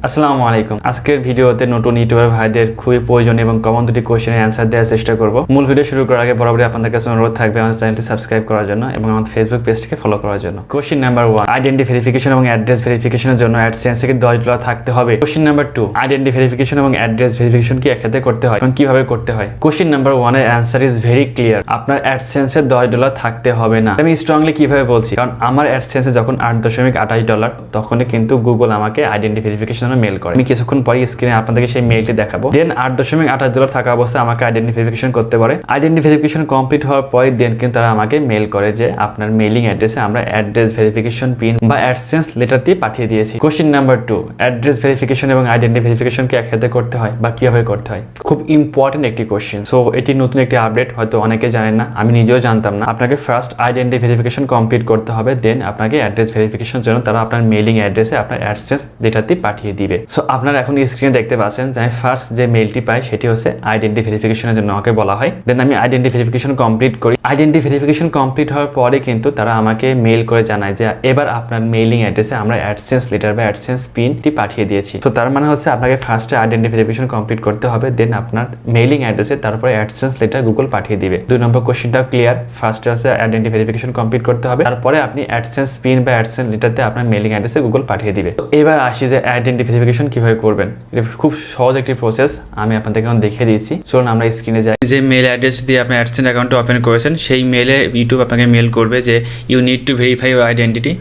আসসালামু আলাইকুম। আজকের ভিডিওতে নতুন ইউটিউবার ভাইদের খুবই প্রয়োজনীয় এবং কমন দুটি কোশ্চেনের অ্যান্সার দেওয়ার চেষ্টা করব। মূল ভিডিও শুরু করার আগে বরাবরই আপনাদের কাছে অনুরোধ থাকবে আমার চ্যানেলটি সাবস্ক্রাইব করার জন্য এবং আমার ফেসবুক পেজটিকে ফলো করার জন্য। কোশ্চেন নাম্বার 1, আইডেন্টি ভেরিফিকেশন এবং অ্যাড্রেস ভেরিফিকেশনের জন্য AdSense থেকে $10 থাকতে হবে। কোশ্চেন নাম্বার 2, আইডেন্টি ভেরিফিকেশন এবং অ্যাড্রেস ভেরিফিকেশন কি একসাথে করতে হয় এবং কিভাবে করতে হয়? কোশ্চেন নাম্বার 1 এর অ্যান্সার ইজ ভেরি ক্লিয়ার। আপনার AdSense এর $10 থাকতে হবে না। আমি স্ট্রংলি কিভাবে বলছি, কারণ আমার AdSense এ যখন $8.28 তখনই কিন্তু গুগল আমাকে আইডেন্টি ভেরিফিকেশনের মেল করে। আমি কিছুক্ষণ পরে স্ক্রিনে আপনাদেরকে সেই মেইলটি দেখাবো। দেন $8.28 থাকা অবস্থায় আমাকে আইডেন্টি ভেরিফিকেশন করতে পারে। আইডেন্টি ভেরিফিকেশন কমপ্লিট হওয়ার পরে দেন কিন্তু তারা আমাকে মেইল করে যে আপনার মেইলিং অ্যাড্রেসে আমরা অ্যাড্রেস ভেরিফিকেশন পিন বা AdSense লেটার দিয়ে পাঠিয়ে দিয়েছি। কোশ্চেন নাম্বার 2, অ্যাড্রেস ভেরিফিকেশন এবং আইডেন্টি ভেরিফিকেশন কি একসাথে করতে হয় বা কিভাবে করতে হয়? খুব ইম্পর্টেন্ট একটি কোশ্চেন। সো এটি নতুন একটি আপডেট, হয়তো অনেকে জানেন না, আমি নিজেও জানতাম না। আপনাকে ফার্স্ট আইডেন্টি ভেরিফিকেশন কমপ্লিট করতে হবে, দেন আপনাকে অ্যাড্রেস ভেরিফিকেশনের জন্য তারা আপনার মেইলিং অ্যাড্রেসে আপনার AdSense লেটার দিয়ে পাঠিয়ে দিবে। সো আপনারা এখন স্ক্রিনে দেখতে পাচ্ছেন যে আমি ফার্স্ট যে মেইলটি পাই সেটি হচ্ছে আইডেন্টি ভেরিফিকেশনের জন্য আমাকে বলা হয়। দেন আমি আইডেন্টি ভেরিফিকেশন কমপ্লিট করি। আইডেন্টি ভেরিফিকেশন কমপ্লিট হওয়ার পরে কিন্তু তারা আমাকে মেইল করে জানায় যে এবার আপনার মেইলিং অ্যাড্রেসে আমরা AdSense লেটার বা AdSense পিনটি পাঠিয়ে দিয়েছি। তো তার মানে হচ্ছে আপনাকে ফার্স্টে আইডেন্টি ভেরিফিকেশন কমপ্লিট করতে হবে, দেন আপনার মেইলিং অ্যাড্রেসে তারপরে AdSense লেটার গুগল পাঠিয়ে দিবে। 2 নম্বর কোশ্চেনটাও ক্লিয়ার। ফার্স্টে হচ্ছে আইডেন্টি ভেরিফিকেশন কমপ্লিট করতে হবে, তারপরে আপনি AdSense পিন বা AdSense লেটারতে আপনার মেইলিং অ্যাড্রেসে গুগল পাঠিয়ে দিবে। তো এবার আসি যে আইডেন্টি ভেরিফিকেশন কিভাবে করবেন। এটা খুব সহজ একটি প্রসেস, আমি আপনাদেরকে এখন দেখিয়ে দিচ্ছি। চলুন আমরা স্ক্রিনে যাই। যে মেল অ্যাড্রেস দিয়ে আপনি AdSense অ্যাকাউন্টটা ওপেন করেছেন সেই মেলে ইউটিউব আপনাকে মেল করবে যে you need to verify your identity.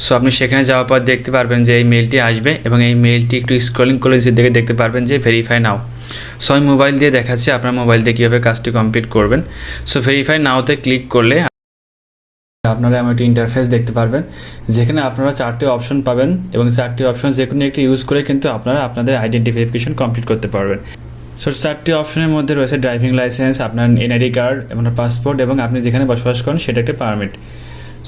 So আপনি সেখানে যাওয়ার পর দেখতে পারবেন যে এই মেলটি আসবে এবং এই মেলটি একটু স্ক্রলিং করে দেখে দেখতে পারবেন যে ভেরিফাই নাও। সো আমি মোবাইল দিয়ে দেখাচ্ছি আপনার মোবাইল দিয়ে কীভাবে কাজটি কমপ্লিট করবেন। সো ভেরিফাই নাওতে ক্লিক করলে আপনারা এমন একটি ইন্টারফেস দেখতে পারবেন যেখানে আপনারা 4টি অপশন পাবেন এবং 4টি অপশন যে কোনো একটি ইউজ করে কিন্তু আপনারা আপনাদের আইডেন্টি ভেরিফিকেশন কমপ্লিট করতে পারবেন। সো 4টি অপশনের মধ্যে রয়েছে ড্রাইভিং লাইসেন্স, আপনার এনআইডি কার্ড এবং পাসপোর্ট এবং আপনি যেখানে বসবাস করেন সেটা একটা পারমিট।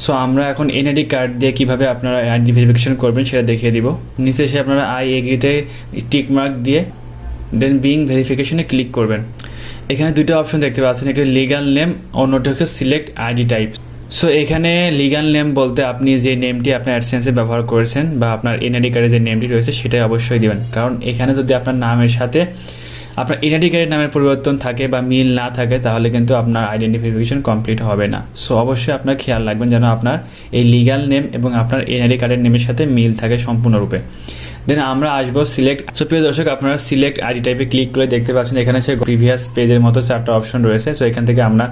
সো আমরা এখন এনআইডি কার্ড দিয়ে কীভাবে আপনারা আইডেন্টি ভেরিফিকেশন করবেন সেটা দেখিয়ে দিব। নিচে এসে আপনারা আই এগ্রিতে টিক মার্ক দিয়ে দেন বিং ভেরিফিকেশনে ক্লিক করবেন। এখানে 2টা অপশন দেখতে পাচ্ছেন, একটা লিগাল নেম, অন্যটি হচ্ছে সিলেক্ট আইডি টাইপ। সো এখানে লিগাল নেম বলতে আপনি যে নেমটি আপনার AdSense ব্যবহার করেছেন বা আপনার এনআইডি কার্ডে যে নেমটি রয়েছে সেটাই অবশ্যই দিবেন, কারণ এখানে যদি আপনার নামের সাথে আপনার এনআইডি কার্ডের নামের পরিবর্তন থাকে বা মিল না থাকে তাহলে কিন্তু আপনার আইডেন্টি ভেরিফিকেশন কমপ্লিট হবে না। সো অবশ্যই আপনার খেয়াল রাখবেন যেন আপনার এই লিগাল নেম এবং আপনার এনআইডি কার্ডের নেমের সাথে মিল থাকে সম্পূর্ণরূপে। দেন আমরা আসবো সিলেক্ট। সো প্রিয় দর্শক, আপনারা সিলেক্ট আইডি টাইপে ক্লিক করে দেখতে পাচ্ছেন এখানে সে প্রিভিয়াস পেজের মতো 4টা অপশন রয়েছে। সো এখান থেকে আমরা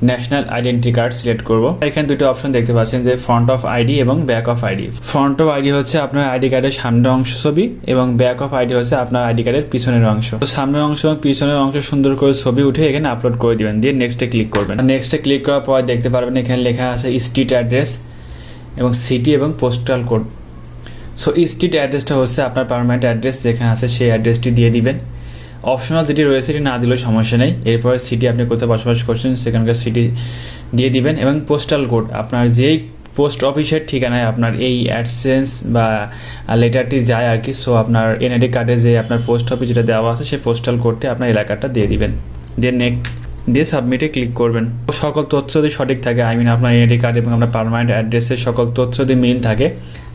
ন্যাশনাল আইডেন্টি কার্ড সিলেক্ট করব। এখানে 2টা অপশন দেখতে পাচ্ছেন যে ফ্রন্ট অফ আইডি এবং back of ID. Front of ID হচ্ছে আপনার আইডি কার্ডের সামনের অংশ ছবি এবং ব্যাক অফ আইডি হচ্ছে আপনার আইডি কার্ডের পিছনের অংশ। তো সামনের অংশ এবং পিছনের অংশ সুন্দর করে ছবি উঠে এখানে আপলোড করে দিবেন, দিয়ে নেক্সটে ক্লিক করবেন। নেক্সটে ক্লিক করার পর দেখতে পারবেন এখানে লেখা আছে স্ট্রিট অ্যাড্রেস এবং সিটি এবং পোস্টাল কোড। সো স্ট্রিট অ্যাড্রেসটা হচ্ছে আপনার পার্মানেন্ট অ্যাড্রেস, যেখানে আছে সেই অ্যাড্রেসটি দিয়ে দিবেন। অপশনাল যেটি রয়েছে এটি না দিলেও সমস্যা নেই। এরপরে সিটি আপনি কোথায় বসবাস করছেন সেখানকার সিটি দিয়ে দিবেন এবং পোস্টাল কোড আপনার যেই পোস্ট অফিসের ঠিকানায় আপনার এই AdSense বা লেটারটি যায় আর কি। সো আপনার এনআইডি কার্ডে যে আপনার পোস্ট অফিস যেটা দেওয়া আছে সেই পোস্টাল কোডটি আপনার এলাকাটা দিয়ে দিবেন, দিয়ে দিয়ে সাবমিটে ক্লিক করবেন। সকল তথ্য যদি সঠিক থাকে, আপনার এনআইডি কার্ড এবং আপনার পার্মানেন্ট অ্যাড্রেসের সকল তথ্য যদি মিল থাকে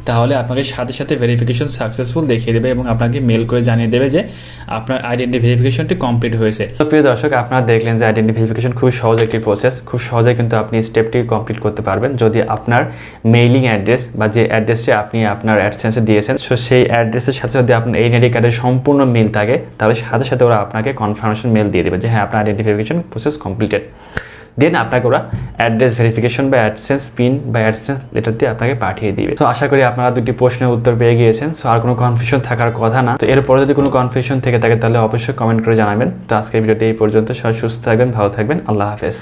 তাহলে আপনাকে সাথে সাথে ভেরিফিকেশন সাকসেসফুল দেখিয়ে দেবে এবং আপনাকে মেল করে জানিয়ে দেবে যে আপনার আইডেন্টি ভেরিফিকেশনটি কমপ্লিট হয়েছে। তো প্রিয় দর্শক, আপনারা দেখলেন যে আইডেন্টি ভেরিফিকেশন খুব সহজ একটি প্রসেস, খুব সহজে কিন্তু আপনি স্টেপটি কমপ্লিট করতে পারবেন যদি আপনার মেইলিং অ্যাড্রেস বা যে অ্যাড্রেসটি আপনি আপনার AdSense দিয়েছেন সো সেই অ্যাড্রেসের সাথে যদি আপনার এনআইডি কার্ডের সম্পূর্ণ মিল থাকে তাহলে সাথে সাথে ওরা আপনাকে কনফার্মেশন মেল দিয়ে দেবে যে হ্যাঁ আপনার আইডেন্টি ভেরিফিকেশন প্রসেস কমপ্লিটেড। দেন আপনাকে ওরা অ্যাড্রেস ভেরিফিকেশন বা AdSense পিন বা AdSense লেটার দিয়ে আপনাকে পাঠিয়ে দিবে। তো আশা করি আপনারা 2টি প্রশ্নের উত্তর পেয়ে গিয়েছেন। সো আর কোনো কনফিউশন থাকার কথা না। তো এরপরে যদি কোনো কনফিউশন থেকে থাকে তাহলে অবশ্যই কমেন্ট করে জানাবেন। তো আজকের ভিডিওটি এই পর্যন্ত। সবাই সুস্থ থাকবেন, ভালো থাকবেন, আল্লাহ হাফেজ।